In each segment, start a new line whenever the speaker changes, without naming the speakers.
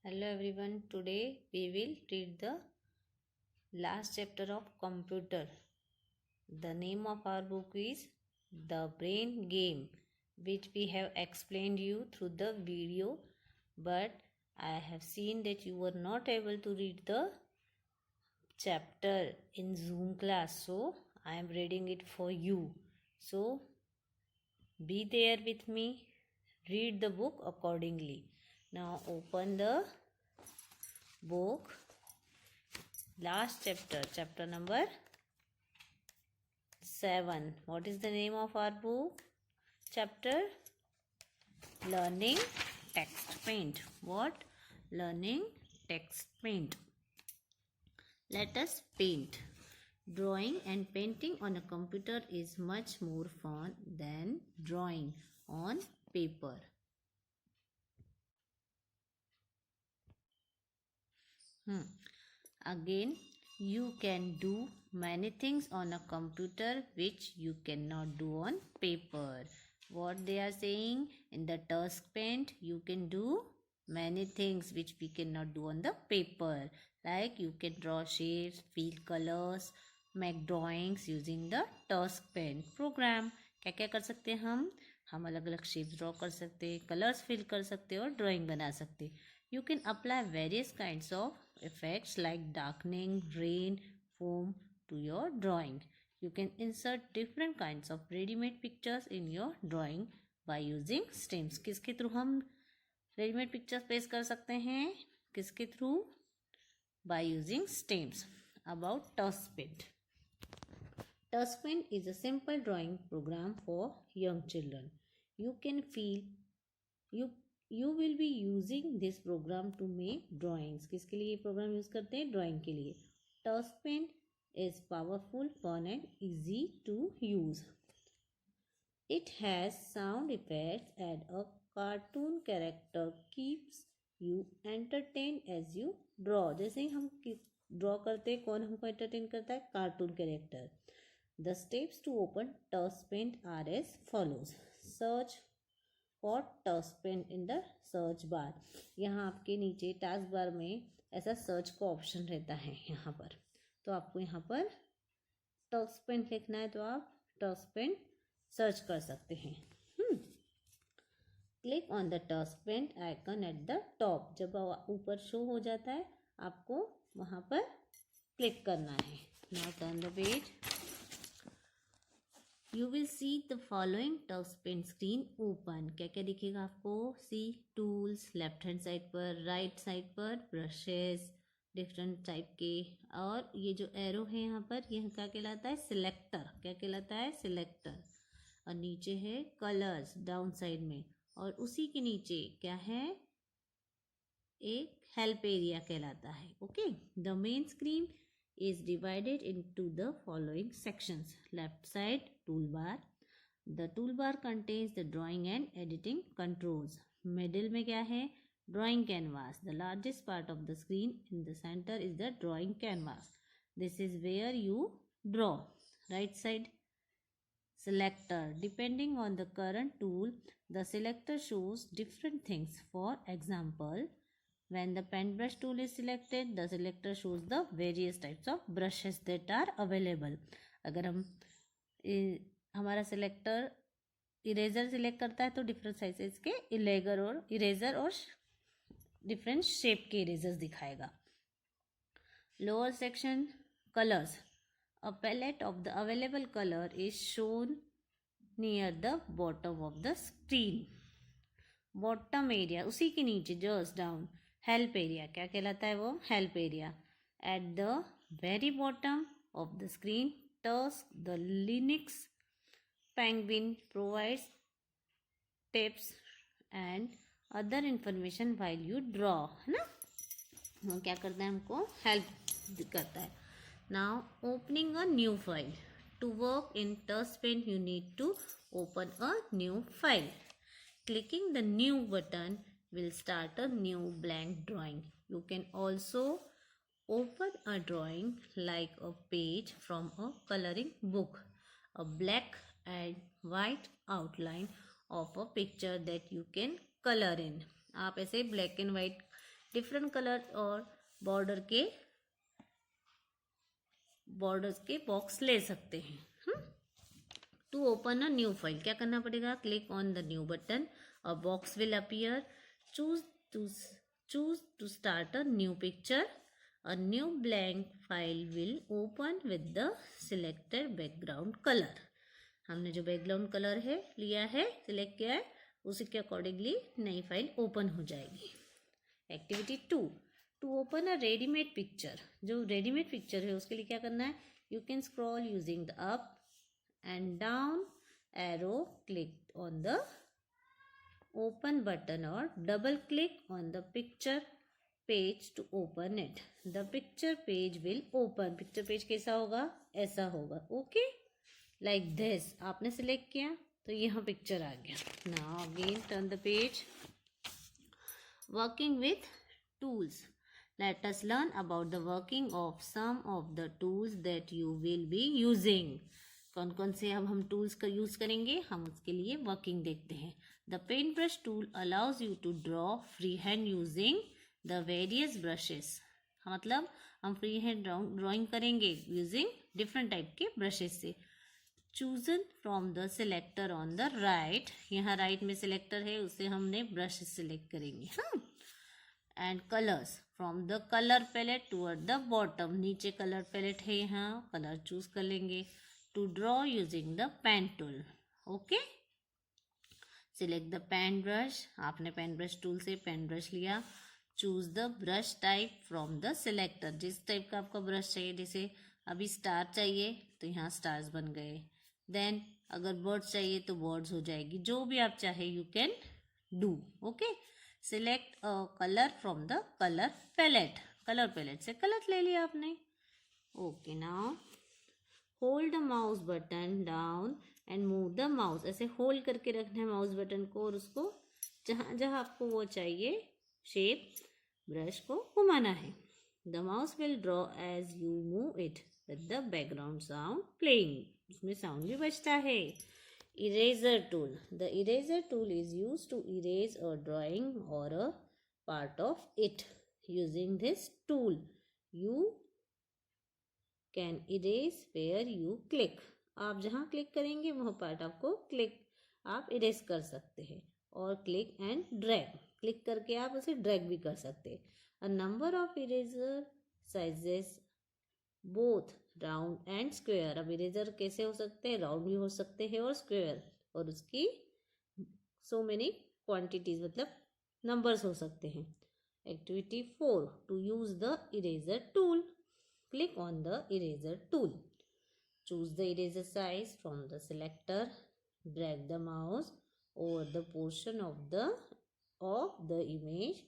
Hello everyone. Today we will read the last chapter of computer. The name of our book is The Brain Game, which we have explained you through the video, but I have seen that you were not able to read the chapter in Zoom class, so I am reading it for you. So be there with me, read the book accordingly. Now open the book. Last chapter number 7. What is the name of our book? Chapter Learning Text Paint. What? Learning Text Paint. Let us paint. Drawing and painting on a computer is much more fun than drawing on paper. Again, you can do many things on a computer which you cannot do on paper. What they are saying, in the touch paint you can do many things which we cannot do on the paper. Like you can draw shapes, fill colors, make drawings using the touch paint program. क्या क्या कर सकते हैं हम अलग अलग shapes draw कर सकते हैं, कलर्स फिल कर सकते हैं और ड्राइंग बना सकते हैं. You can apply various kinds of effects like darkening, rain, foam to your drawing. You can insert different kinds of ready-made pictures in your drawing by using stems. किसके through हम readymade pictures paste कर सकते हैं? किसके through? By using stems. About touch paint. Touch paint is a simple drawing program for young children. You can feel you will be using this program to make drawings. किसके लिए ये program use करते हैं? Drawing के लिए. Touch paint is powerful, fun and easy to use. It has sound effects and a cartoon character keeps you entertained as you draw. जैसे ही हम draw करते हैं, कौन हमको एंटरटेन करता है? Cartoon character. The steps to open touch paint are as follows. Search for touch paint in the search bar. यहाँ आपके नीचे टास्क बार में ऐसा सर्च का ऑप्शन रहता है यहाँ पर, तो आपको यहाँ पर टच पेंट लिखना है तो आप टच पेंट सर्च कर सकते हैं. Click on the touch paint icon at the top. जब ऊपर शो हो जाता है आपको वहाँ पर क्लिक करना है. Now turn the page. You will see the following touch paint screen open. क्या क्या दिखेगा आपको? See tools left hand side पर, राइट साइड पर ब्रशेस डिफरेंट टाइप के, और ये जो एरो है यहाँ पर यह क्या कहलाता है? सिलेक्टर. क्या कहलाता है? सिलेक्टर. और नीचे है कलर्स डाउन साइड में, और उसी के नीचे क्या है? एक हेल्प एरिया कहलाता है. Okay. The main screen is divided into the following sections. Left side toolbar. The toolbar contains the drawing and editing controls. Middle में क्या है? Drawing canvas. The largest part of the screen in the center is the drawing canvas. This is where you draw. Right side selector. Depending on the current tool, the selector shows different things. For example, when the paintbrush tool is selected, the selector shows the various types of brushes that are available. अगर हम हमारा selector eraser select करता है तो different sizes के eraser और different shape के erasers दिखाएगा. Lower section colours. A palette of the available color is shown near the bottom of the screen. Bottom area उसी के नीचे जस्ट डाउन हेल्प एरिया. क्या कहलाता है वो? Help area. At the very bottom of the screen touch the Linux penguin provides tips and other information while you draw. है ना? वो क्या करता है? हमको हेल्प करता है. Now opening a new file. To work in touch paint you need to open a new file. Clicking the new button will start a new blank drawing. You can also open a drawing like a page from a coloring book, a black and white outline of a picture that you can color in. आप ऐसे black and white different colour और borders के box ले सकते हैं। To open a new file क्या करना पड़ेगा, click on the new button, a box will appear, choose to choose to start a new picture, a new blank file will open with the selected background colour. हमने जो background colour है लिया है, select किया है, उसी के accordingly नई फाइल ओपन हो जाएगी। Activity 2, to open a readymade picture. जो रेडीमेड पिक्चर है उसके लिए क्या करना है, you can scroll using the up and down arrow, click on the open button or double click on the picture page to open it. The picture page will open. picture page कैसा होगा, ऐसा होगा। Okay, like this। आपने select किया तो यहाँ picture आ गया। Now again turn the page। Working with tools, let us learn about the working of some of the tools that you will be using। कौन कौन से अब हम टूल्स का यूज़ करेंगे, हम उसके लिए वर्किंग देखते हैं। The paint brush tool allows you to draw free hand using the various brushes. मतलब हम फ्री हैंड ड्राइंग करेंगे यूजिंग डिफरेंट टाइप के ब्रशेस से। Chosen from the selector on the right, यहाँ राइट में सिलेक्टर है, उससे हमने ब्रश सिलेक्ट करेंगे। हाँ, and colours from the colour palette toward the bottom, नीचे कलर पैलेट है, यहाँ कलर चूज कर लेंगे। To draw using the pen tool, okay। Select the pen brush, आपने pen brush tool से pen brush लिया। Choose the brush type from the selector, जिस type का आपका ब्रश चाहिए, जैसे अभी स्टार चाहिए तो यहाँ स्टार्स बन गए। देन अगर बर्ड्स चाहिए तो बर्ड्स हो जाएगी, जो भी आप चाहे you can do. Okay, select a colour from the colour palette, colour palette से कलर ले लिया आपने। Okay, now hold the mouse button down and move the mouse, ऐसे होल्ड करके रखना है माउस बटन को, और उसको जहाँ जहाँ आपको वो चाहिए शेप ब्रश को घुमाना है। The mouse will draw as you move it with the background sound playing, उसमें साउंड भी बजता है। Eraser tool, the eraser tool is use to erase a drawing और a part of it. Using this tool you can erase where you click, आप जहाँ click करेंगे वह part आपको आप इरेज कर सकते हैं। और क्लिक एंड ड्रैग, क्लिक करके आप उसे ड्रैग भी कर सकते हैं। A number of eraser sizes both round and square, अब इरेजर कैसे हो सकते हैं, राउंड भी हो सकते हैं और स्क्वायर, और उसकी सो मेनी क्वांटिटीज मतलब नंबर्स हो सकते हैं। Activity 4, to use the eraser tool, click on the eraser tool, choose the eraser size from the selector, drag the mouse over the portion of the image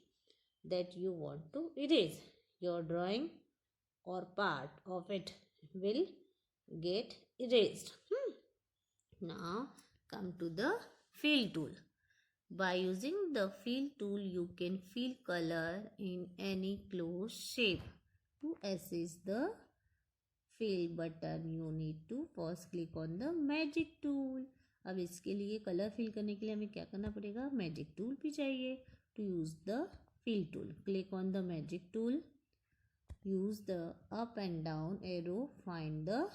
that you want to erase. Your drawing or part of it will get erased। Now come to the fill tool. By using the fill tool you can fill color in any closed shape। To access the fill button you need to first click on the magic tool। अब इसके लिए colour fill करने के लिए हमें क्या करना पड़ेगा, मैजिक टूल भी चाहिए। To use the fill tool, click on the magic tool, use the up and down arrow, find the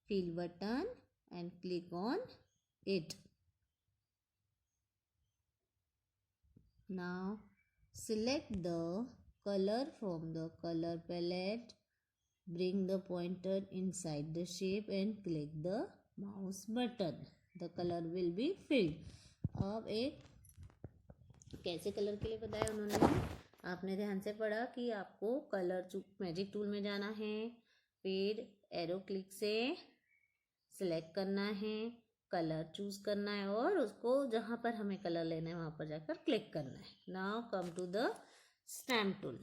fill button and click on it। Now select the color from the color palette, bring the pointer inside the shape and click the mouse button, the color will be filled। अब एक कैसे colour के लिए बताया उन्होंने, आपने ध्यान से पढ़ा कि आपको कलर मैजिक टूल में जाना है, फिर एरो क्लिक से सिलेक्ट करना है, कलर चूज करना है, और उसको जहाँ पर हमें कलर लेना है वहाँ पर जाकर क्लिक करना है। Now come to the stamp tool.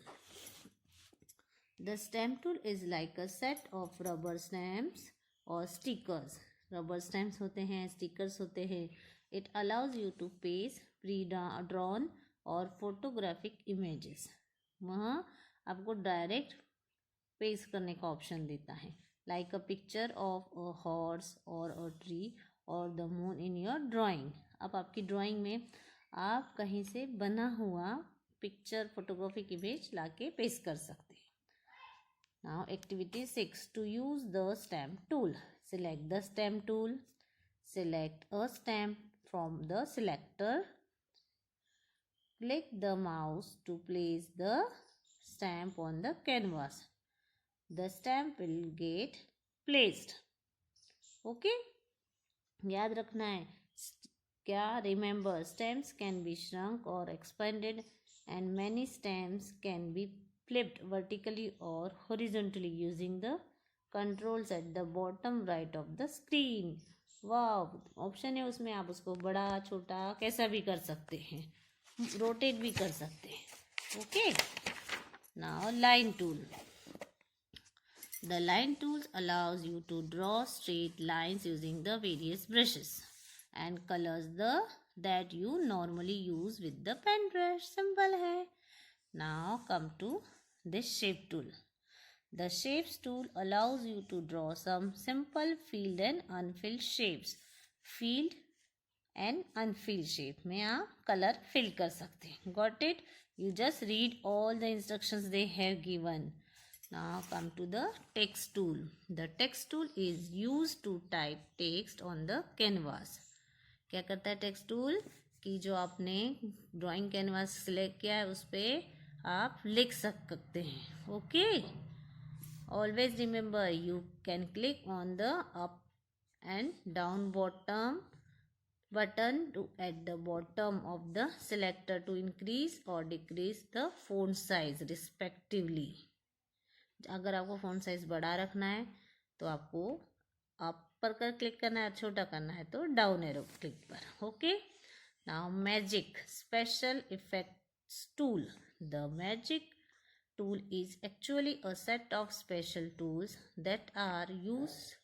The stamp tool is like a set of rubber stamps और स्टिकर्स। रबर स्टैम्प्स होते हैं, स्टिकर्स होते हैं। It allows you to paste pre drawn और फोटोग्राफिक इमेजेस, वहाँ आपको डायरेक्ट पेस्ट करने का ऑप्शन देता है। Like a picture of a horse और अ ट्री और the moon in your drawing. अब आपकी ड्राइंग में आप कहीं से बना हुआ पिक्चर फोटोग्राफिक इमेज लाके पेस्ट कर सकते हैं. Now activity 6, to use the stamp tool. Select the stamp tool. Select a stamp from the selector. Click the mouse to place the stamp on the canvas. The stamp will get placed. Okay? याद रखना है क्या? Remember, stamps can be shrunk or expanded and many stamps can be flipped vertically or horizontally using the controls at the bottom right of the screen. वाह, option है उसमें, आप उसको बड़ा छोटा कैसा भी कर सकते हैं, रोटेट भी कर सकते हैं. Okay. Now line tool. The line tools allows you to draw straight lines using the various brushes and colours that you normally use with the pen brush. Simple है. Now come to this shape tool. The Shapes tool allows you to draw some simple filled and unfilled shapes. Filled and unfilled shape में आप color fill कर सकते हैं. Got it? You just read all the instructions they have given. Now come to the text tool. The text tool is used to type text on the canvas. क्या करता है text tool? कि जो आपने drawing canvas select किया है उस पर आप लिख सकते हैं. Okay? Always remember, you can click on the up and down bottom button at the bottom of the selector to increase or decrease the font size respectively. अगर आपको font size बड़ा रखना है तो आपको अप पर क्लिक करना है, छोटा करना है तो डाउन एरो क्लिक पर. Okay. Now magic special effects tool. The magic tool is actually a set of special tools that are used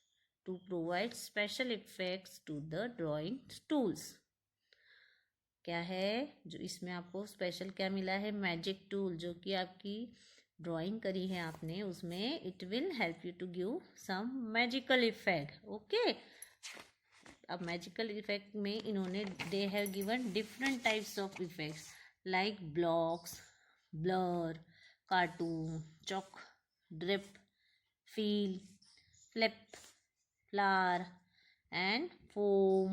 to provide special effects to the drawing tools. क्या है जो इसमें आपको स्पेशल क्या मिला है? Magic tool. जो कि आपकी ड्राइंग करी है आपने उसमें it will help you to give some magical effect. Okay. अब मैजिकल इफेक्ट में इन्होंने they have given different types of effects like blocks, blur, cartoon, chalk, drip, feel, flip, flower and foam.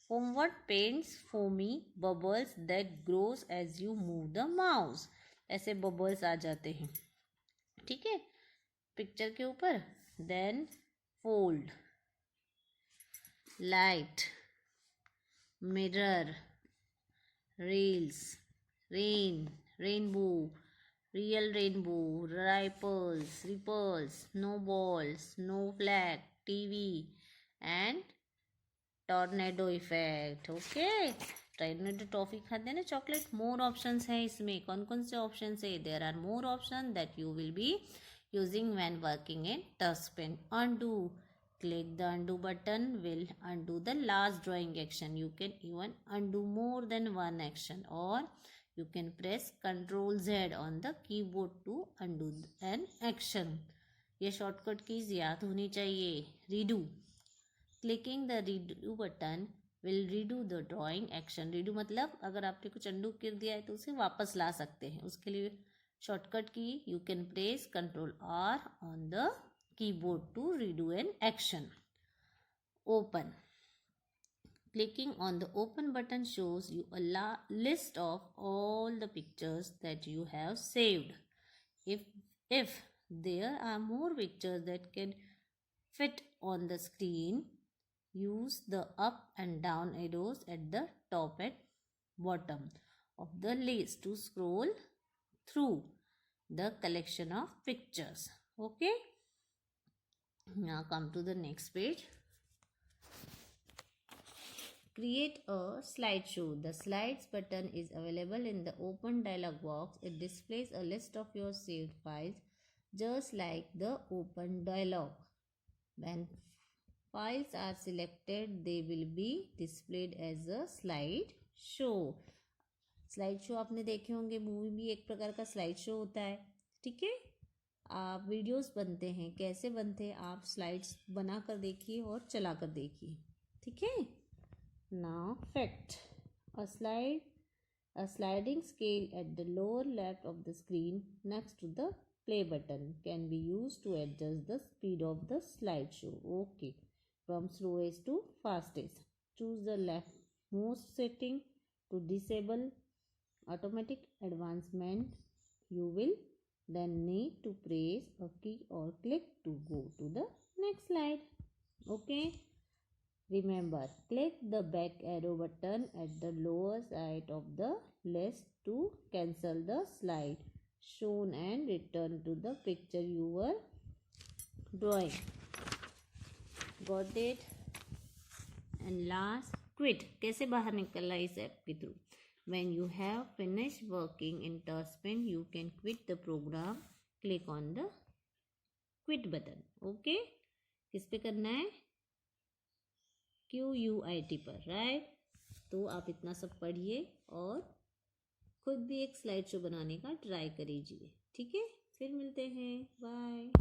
Foam what? Paints foamy bubbles that grows as you move the mouse. ऐसे bubbles आ जाते हैं. ठीक है picture के ऊपर. Then fold, light, mirror, rails, rain, rainbow, real rainbow, ripples, snowballs, snowflake, TV and tornado effect. Okay. Tornado toffee खाते हैं ना, चॉकलेट. मोर ऑप्शंस है इसमें. कौन कौन से ऑप्शंस है? There are more option that you will be using when working in touch pen. Undo. Click the undo button will undo the last drawing action. You can even undo more than one action, or you can press Ctrl Z on the keyboard to undo an action. ये shortcut keys याद होनी चाहिए. Redo. Clicking the redo button will redo the drawing action. Redo मतलब अगर आपने कुछ undo कर दिया है तो उसे वापस ला सकते हैं. उसके लिए शॉर्टकट की you can press Ctrl R on the keyboard to redo an action. Open. Clicking on the open button shows you a list of all the pictures that you have saved. If there are more pictures that can fit on the screen, use the up and down arrows at the top and bottom of the list to scroll through the collection of pictures. Okay. Now come to the next page. Create a slideshow. The slides button is available in the open dialog box. It displays a list of your saved files just like the open dialog. When files are selected, they will be displayed as a slide show. Slide show आपने देखे होंगे, movie भी एक प्रकार का slide show होता है. ठीक है. आप वीडियोस बनते हैं, कैसे बनते हैं आप स्लाइड्स बना कर देखिए और चला कर देखिए. ठीक है. Now fact. A slide A sliding scale at the lower left of the screen next to the play button can be used to adjust the speed of the slideshow. Okay, from slowest to fastest. Choose the leftmost setting to disable automatic advancement. You will then need to press a key or click to go to the next slide. Okay. Remember, click the back arrow button at the lower side of the list to cancel the slide shown and return to the picture you were drawing. Got it? And last, quit. कैसे बाहर निकलना इस app के through? When you have finished working in TouchPaint, you can quit the program. Click on the quit button. Okay? किस पे करना है? QUIT पर, राइट? तो आप इतना सब पढ़िए और खुद भी एक स्लाइड शो बनाने का ट्राई करिए। ठीक है, फिर मिलते हैं, बाय।